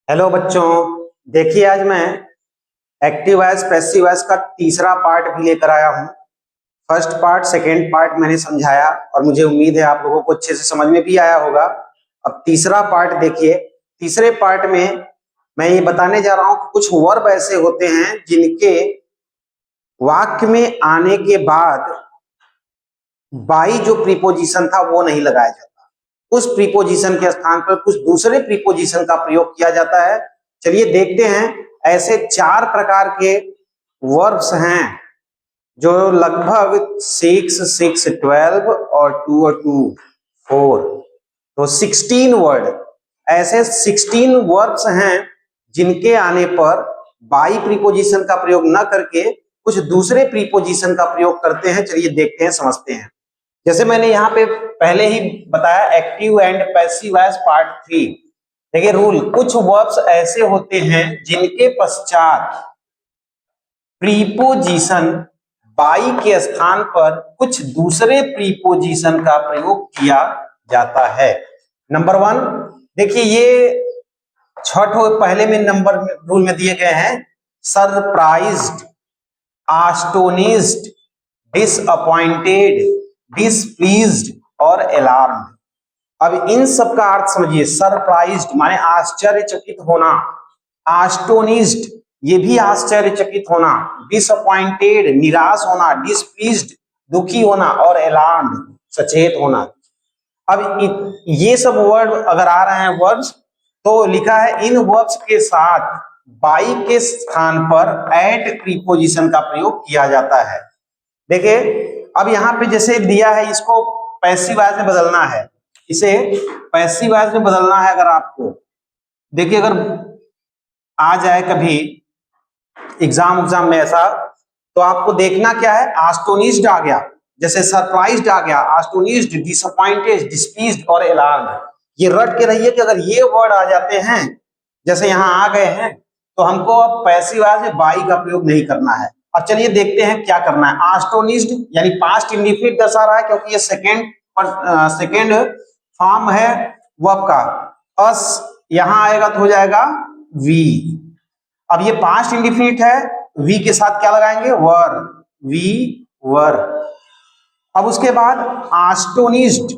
Hello बच्चों, देखिए आज मैं एक्टिव वॉइस पैसिव वॉइस का तीसरा पार्ट भी लेकर आया हूँ। फर्स्ट पार्ट सेकेंड पार्ट मैंने समझाया और मुझे उम्मीद है आप लोगों को अच्छे से समझ में भी आया होगा। अब तीसरा पार्ट देखिए। तीसरे पार्ट में मैं ये बताने जा रहा हूँ कि कुछ वर्ब ऐसे होते हैं जिनके वाक्य में आने के बाद बाई जो प्रीपोजिशन था वो नहीं लगाया जाता, उस प्रीपोजिशन के स्थान पर कुछ दूसरे प्रीपोजिशन का प्रयोग किया जाता है। चलिए देखते हैं। ऐसे चार प्रकार के वर्ब्स हैं जो लगभग 6 6 12 और 2 और 2 4, तो 16 वर्ड, ऐसे 16 वर्ब्स हैं जिनके आने पर बाई प्रीपोजिशन का प्रयोग न करके कुछ दूसरे प्रीपोजिशन का प्रयोग करते हैं। चलिए देखते हैं, समझते हैं। जैसे मैंने यहाँ पे पहले ही बताया, active and passive voice part 3। देखिए रूल, कुछ वर्ब्स ऐसे होते हैं जिनके पश्चात प्रीपोजिशन बाई के स्थान पर कुछ दूसरे प्रीपोजिशन का प्रयोग किया जाता है। नंबर 1 देखिए, ये छठो पहले में नंबर रूल में दिए गए हैं। सरप्राइज्ड, आस्टोनिश्ड, डिसअपॉइंटेड, डिसप्लीज्ड और अलार्म्ड। अब इन सब का अर्थ समझिए। सरप्राइज्ड माने आश्चर्यचकित होना, आस्टोनिश्ड ये भी आश्चर्यचकित होना, डिसअपॉइंटेड निराश होना, डिसप्लीज्ड दुखी होना और अलार्म्ड सचेत होना। अब ये सब वर्ड अगर आ रहे हैं वर्ब्स, तो लिखा है इन वर्ब्स के साथ बाई के स्थान पर एट प्रीपोजिशन का प्रयोग किया जाता है। देखिए अब यहाँ पे जैसे दिया है, इसको पैसिव वॉइस में बदलना है, इसे पैसिव वॉइस में बदलना है। अगर आपको देखिए, अगर आ जाए कभी एग्जाम में ऐसा, तो आपको देखना क्या है, आस्टोनिश्ड आ गया, जैसे सरप्राइज्ड आ गया, आस्टोनिश्ड, डिसअपॉइंटेड, डिस्प्लीज्ड और अलार्म्ड। ये रट के रहिए कि अगर ये वर्ड आ जाते हैं, जैसे यहाँ आ गए हैं, तो हमको अब पैसिव वॉइस में बाई का प्रयोग नहीं करना है। अब चलिए देखते हैं क्या करना है। आस्टोनिश्ड यानी पास्ट इंडिफिनिट दर्शा रहा है, क्योंकि ये सेकेंड फॉर्म है वर्ब का। अस यहां आएगा तो हो जाएगा वी। अब ये पास्ट इंडिफिनिट है, वी के साथ क्या लगाएंगे, वर, वी वर। अब उसके बाद आस्टोनिश्ड,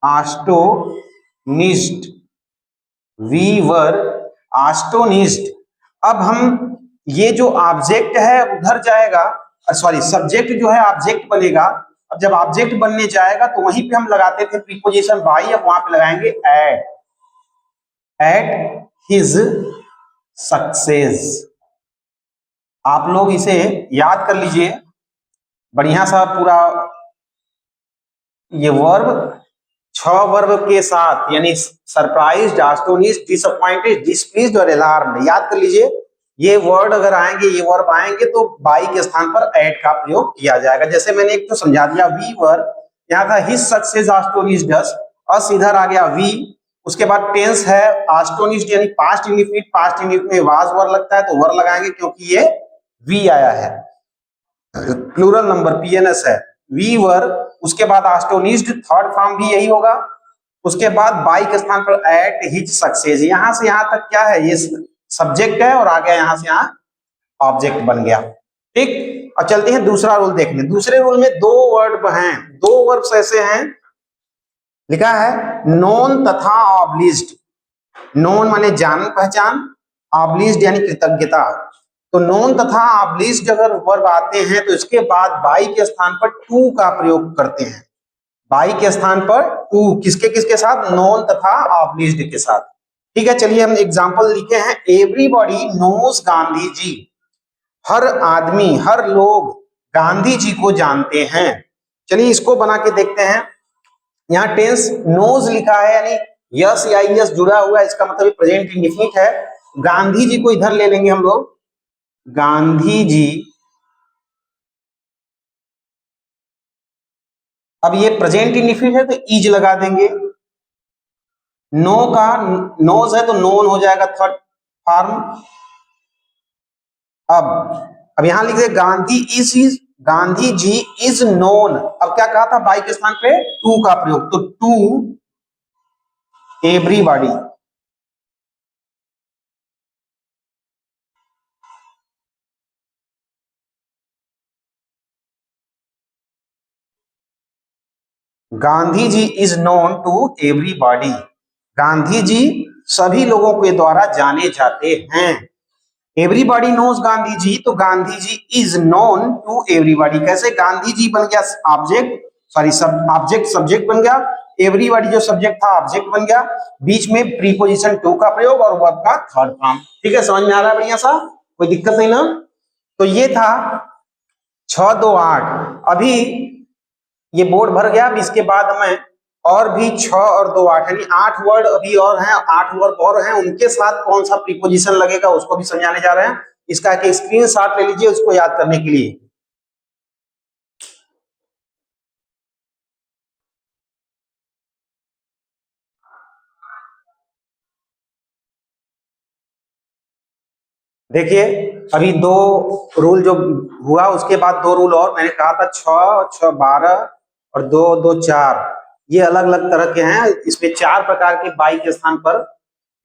आस्टोनिश्ड, वी वर, आस्टोनिश्ड। अब हम ये जो ऑब्जेक्ट है उधर जाएगा, सॉरी सब्जेक्ट जो है ऑब्जेक्ट बनेगा। अब जब ऑब्जेक्ट बनने जाएगा तो वहीं पे हम लगाते थे प्रीपोजिशन बाई, अब वहां पे लगाएंगे एट हिज सक्सेस। आप लोग इसे याद कर लीजिए बढ़िया सा पूरा। ये वर्ब 6 वर्ब के साथ, यानी सरप्राइज्ड, आस्टोनिश्ड, डिसअपॉइंटेड, डिस्प्लीज्ड और अलार्म्ड, याद कर लीजिए। ये वर्ड अगर आएंगे, ये वर्ब आएंगे तो बाई के स्थान पर एट का प्रयोग किया जाएगा। जैसे मैंने एक तो समझा दिया, वी वर, यहाँ था हिज सक्सेस आस्टोनिश्ड अस, अस इधर आ गया वी। उसके बाद टेंस है आस्टोनिश्ड यानी पास्ट इंडिफिनिट, पास्ट इंडिफिनिट में वाज वर लगता है तो वर लगाएंगे क्योंकि ये वी आया है, प्लूरल नंबर पीएनएस है, वी वर। उसके बाद आस्टोनिश्ड, थर्ड फॉर्म भी यही होगा। उसके बाद बाई के स्थान पर एट हिज सक्सेस। यहां से यहां तक क्या है, ये सब्जेक्ट है और आ गया यहां से यहां ऑब्जेक्ट बन गया। ठीक, अब चलते हैं दूसरा रूल देखने। दूसरे रूल में दो वर्ब हैं, दो वर्ब्स ऐसे हैं, लिखा है नोन तथा ऑब्लिज्ड। नोन माने जान पहचान, ऑब्लिज्ड यानी कृतज्ञता। तो नोन तथा ऑब्लिज्ड अगर वर्ब आते हैं तो इसके बाद बाई के स्थान पर टू का प्रयोग करते हैं। बाई के स्थान पर टू, किसके किसके साथ, नोन तथा ऑब्लिज्ड के साथ। ठीक है, चलिए हम एग्जांपल लिखे हैं। Everybody knows Gandhi ji. हर आदमी, हर लोग गांधी जी को जानते हैं। चलिए इसको बना के देखते हैं। यहाँ टेंस नोज लिखा है, यानी यस या यस जुड़ा हुआ है, इसका मतलब प्रेजेंट इंडिफिनिट है। गांधी जी को इधर ले लेंगे हम लोग, गांधी जी। अब ये प्रेजेंट इंडिफिनिट है तो इज लगा देंगे। नो का नोज है तो नोन हो जाएगा थर्ड फॉर्म। अब यहां लिख दे Gandhi is, Gandhi ji is known. अब क्या कहा था, बाई के स्थान पे टू का प्रयोग, तो to everybody. Gandhi ji is known to everybody, Gandhi ji सभी लोगों के द्वारा जाने जाते हैं। एवरीबॉडी नोज गांधी जी, तो Gandhi ji is known to everybody. कैसे? गांधी जी बन गया ऑब्जेक्ट, सॉरी सब ऑब्जेक्ट सब्जेक्ट बन गया, एवरीबॉडी जो सब्जेक्ट था ऑब्जेक्ट बन गया, बीच में प्रीपोजिशन टू का प्रयोग और वर्ब का थर्ड फॉर्म। ठीक है, समझ में आ रहा है बढ़िया सा, कोई दिक्कत नहीं ना? तो ये था 6, 2, 8। अभी ये बोर्ड भर गया। अब इसके बाद हमें और भी 6 और 2, 8 यानी 8 वर्ड अभी और हैं, 8 वर्ड और हैं, उनके साथ कौन सा प्रीपोजिशन लगेगा उसको भी समझाने जा रहे हैं। इसका एक स्क्रीनशॉट ले लीजिए उसको याद करने के लिए। देखिए, अभी 2 रूल जो हुआ उसके बाद 2 रूल और मैंने कहा था, 6, 6, 12 और 2, 2, 4, ये अलग अलग तरह के हैं। इसमें 4 प्रकार के बाई के स्थान पर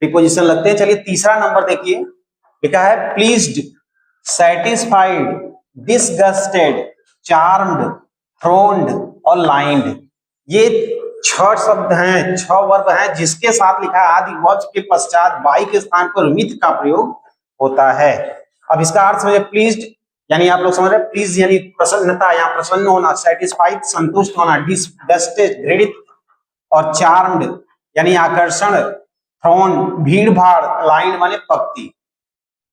प्रीपोजिशन लगते हैं। चलिए तीसरा नंबर देखिए, लिखा है pleased, satisfied, disgusted, charmed, throned और लाइन्ड। ये 6 शब्द हैं, 6 वर्ब हैं, जिसके साथ लिखा है आदि वर्ब के पश्चात बाई के स्थान पर विथ का प्रयोग होता है। अब इसका अर्थ समझे, प्लीज्ड यानी आप लोग समझ रहे हैं, प्लीज यानी प्रसन्नता, यहाँ प्रसन्न होना, सेटिस्फाइड संतुष्ट होना, डिसगस्टेड घृणित, और चार्म्ड यानी आकर्षण, थ्रोन भीड़ भाड़, लाइन माने पंक्ति।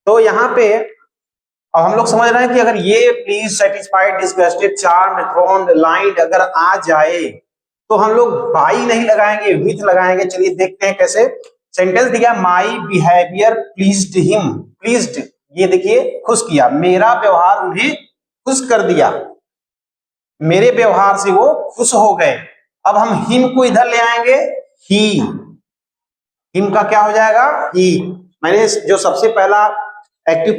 तो यहाँ पे अब हम लोग समझ रहे हैं कि अगर ये please, satisfied, disgusted, charmed, throned, lined अगर आ जाए तो हम लोग बाई नहीं लगाएंगे, विथ लगाएंगे। चलिए देखते हैं कैसे। सेंटेंस दिया, my behaviour pleased him. Pleased ये देखिए खुश किया, मेरा व्यवहार उन्हें खुश कर दिया, मेरे व्यवहार से वो खुश हो गए। अब हम हिम को इधर ले आएंगे, ही, हिम का क्या हो जाएगा? ही। मैंने जो सबसे पहला एक्टिव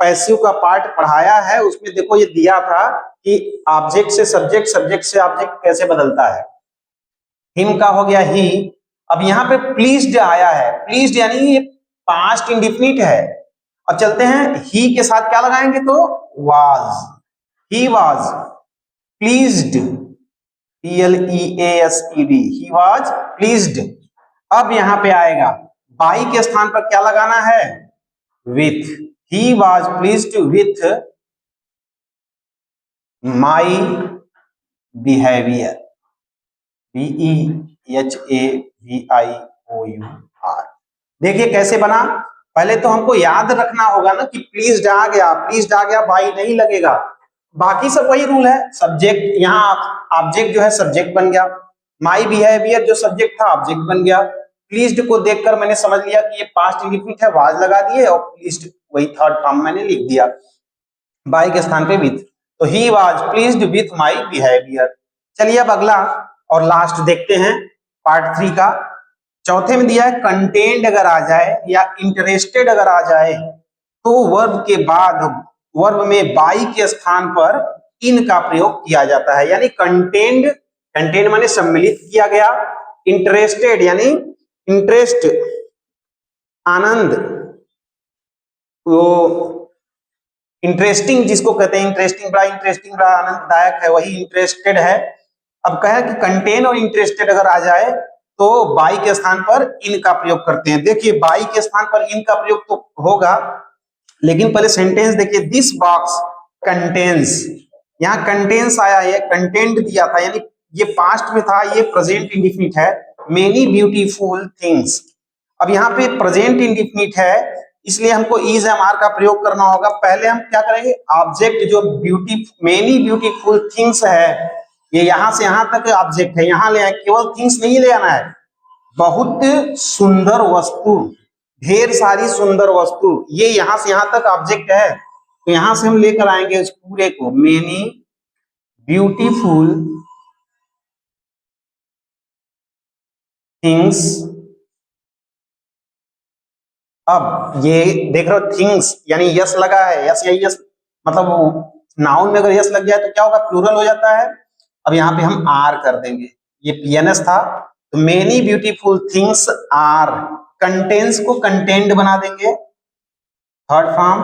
पैसिव का पार्ट पढ़ाया है उसमें देखो ये दिया था कि ऑब्जेक्ट से सब्जेक्ट, सब्जेक्ट से ऑब्जेक्ट कैसे बदलता है। हिम का हो गया ही। अब यहाँ पे प्लीज्ड आया है, प्लीज्ड यानी ये पास्ट इंडिफिनिट है। अब चलते हैं, ही के साथ क्या लगाएंगे? तो was, he was pleased, PLEASED, he was pleased. अब यहां पे आएगा, बाई के स्थान पर क्या लगाना है? With, he was pleased with my behaviour, BEHAVIOUR। देखिए कैसे बना। पहले तो हमको याद रखना होगा ना कि प्लीज्ड आ गया, प्लीज्ड आ गया, बाई नहीं लगेगा। बाकी सब वही रूल है, सब्जेक्ट यहाँ ऑब्जेक्ट जो है सब्जेक्ट बन गया, माई बिहेवियर जो सब्जेक्ट था ऑब्जेक्ट बन गया। प्लीज्ड को देखकर मैंने समझ लिया कि ये पास्ट इंडिफिनिट है, वाज लगा दिए, और प्लीज्ड वही थर्ड फॉर्म मैंने लिख दिया, बाई के स्थान पे विथ। तो he was pleased with my behaviour. चलिए अब अगला और लास्ट देखते हैं, पार्ट 3 का। चौथे में दिया है कंटेंट अगर आ जाए या इंटरेस्टेड अगर आ जाए तो वर्ब के बाद वर्ब में बाई के स्थान पर इन का प्रयोग किया जाता है। यानी कंटेंट, कंटेंट माने सम्मिलित किया गया, इंटरेस्टेड यानी इंटरेस्ट, आनंद, वो इंटरेस्टिंग जिसको कहते हैं, इंटरेस्टिंग, बड़ा इंटरेस्टिंग, बड़ा आनंददायक है, वही इंटरेस्टेड है। अब कहे कि कंटेन और इंटरेस्टेड अगर आ जाए तो बाई के स्थान पर इन का प्रयोग करते हैं। देखिए बाई के स्थान पर इन का प्रयोग तो होगा, लेकिन पहले सेंटेंस देखिए, दिस बॉक्स कंटेन्स, यहाँ कंटेन्स आया है, कंटेंट दिया था, यानी ये पास्ट में था, ये प्रेजेंट इंडिफिनिट है, मेनी ब्यूटीफुल थिंग्स। अब यहाँ पे प्रेजेंट इंडिफिनिट है, इसलिए हमको इज एम आर का प्रयोग करना होगा। पहले हम क्या करेंगे, ऑब्जेक्ट जो ब्यूटी, मेनी ब्यूटीफुल थिंग्स है, ये यहां से यहां तक ऑब्जेक्ट है, यहां ले आए, केवल थिंग्स नहीं ले आना है, बहुत सुंदर वस्तु, ढेर सारी सुंदर वस्तु, ये यहां से यहां तक ऑब्जेक्ट है, तो यहां से हम लेकर आएंगे इस पूरे को, मेनी ब्यूटीफुल थिंग्स। अब ये देख रहे हो थिंग्स यानी यस लगा है, यस या यस मतलब नाउन में अगर यस लग जाए तो क्या होगा, प्लूरल हो जाता है। अब यहाँ पे हम आर कर देंगे, ये PNS था, तो many beautiful things are, contents को कंटेंट बना देंगे, थर्ड फॉर्म।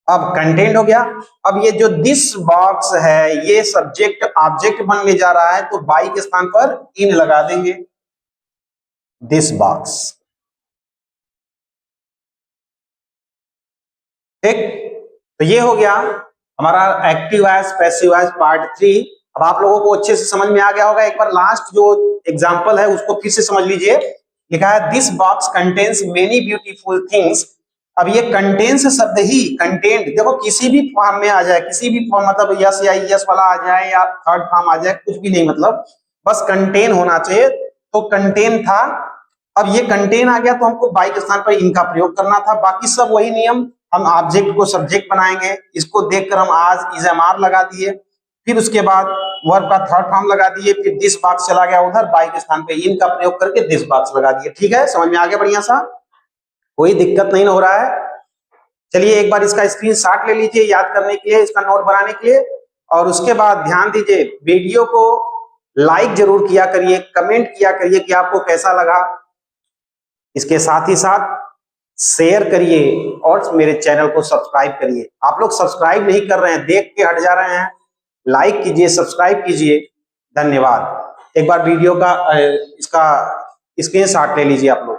अब कंटेंट हो गया। अब ये जो दिस बॉक्स है ये सब्जेक्ट ऑब्जेक्ट बनने जा रहा है, तो बाई के स्थान पर इन लगा देंगे, दिस बॉक्स। ठीक, तो ये हो गया हमारा active voice passive voice part 3। अब आप लोगों को अच्छे से समझ में आ गया होगा। एक बार लास्ट जो एग्जांपल है उसको फिर से समझ लीजिए। लिखा है this box contains many beautiful things. अब ये कंटेन्स शब्द ही, कंटेंट देखो किसी भी फॉर्म में आ जाए, किसी भी फॉर्म, मतलब यस या यस वाला आ जाए या थर्ड फॉर्म आ जाए, कुछ भी नहीं, मतलब बस कंटेन होना चाहिए। तो कंटेन था, अब ये कंटेन आ गया तो हमको बाई के स्थान पर इनका प्रयोग करना था। बाकी सब वही नियम, हम ऑब्जेक्ट को सब्जेक्ट बनाएंगे, इसको देखकर हम आज इज एम आर लगा दिए, फिर उसके बाद वर्ब का थर्ड फॉर्म लगा दिए, फिर दिस बॉक्स चला गया उधर, बाई के स्थान पे इन का प्रयोग करके दिस बॉक्स लगा दिए। ठीक है, समझ में आ गया बढ़िया सा, कोई दिक्कत नहीं हो रहा है। चलिए एक बार इसका स्क्रीनशॉट ले लीजिए याद करने के लिए, इसका नोट बनाने के लिए, और उसके बाद ध्यान दीजिए वीडियो को लाइक जरूर किया करिए, कमेंट किया करिए कि आपको कैसा लगा। इसके साथ ही साथ शेयर करिए और मेरे चैनल को सब्सक्राइब करिए। आप लोग सब्सक्राइब नहीं कर रहे हैं, देख के हट जा रहे हैं। लाइक कीजिए, सब्सक्राइब कीजिए। धन्यवाद। एक बार वीडियो का इसका स्क्रीनशॉट ले लीजिए आप लोग।